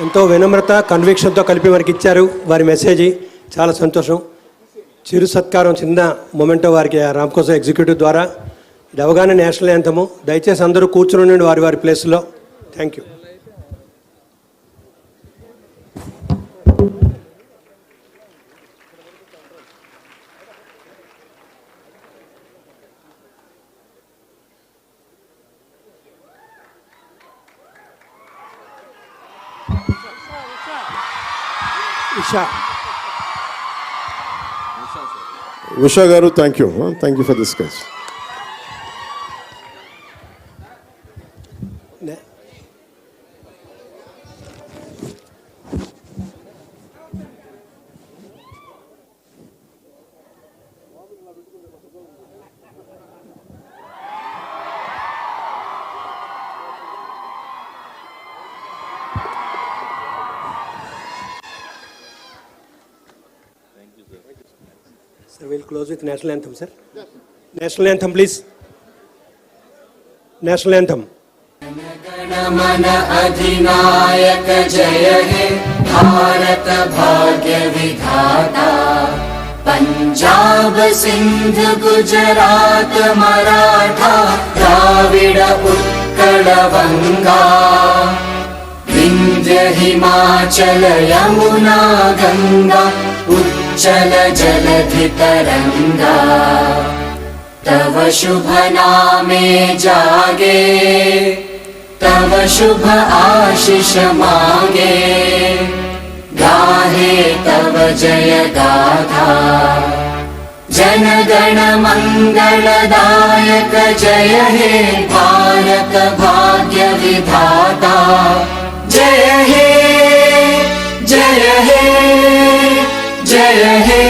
ఎంతో వినమ్రత కన్విక్షన్తో కలిపి మనకి ఇచ్చారు. వారి మెసేజ్ చాలా సంతోషం. చిరు సత్కారం చిన్న మొమెంటో వారికి రామకోసం ఎగ్జిక్యూటివ్ ద్వారా. ఇది అవగానే నేషనల్ యాంథము. దయచేసి అందరూ కూర్చుని ఉండండి వారి వారి ప్లేస్లో. Thank you. Usha garu, thank you. Thank you for this sketch. Sir, we'll close with national anthem, sir. Yes. National anthem, please. National anthem. मन अधिनायक जय हे भारत भाग्य विधाता पंजाब सिंध गुजरात मराठा द्राविड उत्कल बंगा विंध्य हिमाचल यमुना गंगा उच्चल जलधि तरंगा तव शुभ नामे जागे तव शुभ आशीष मांगे गाहे तव जय गाथा जन गण मंगलदायक जय हे भारत भाग्य विधाता जय हे जय हे जय हे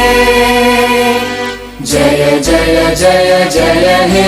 जय जय जय जय हे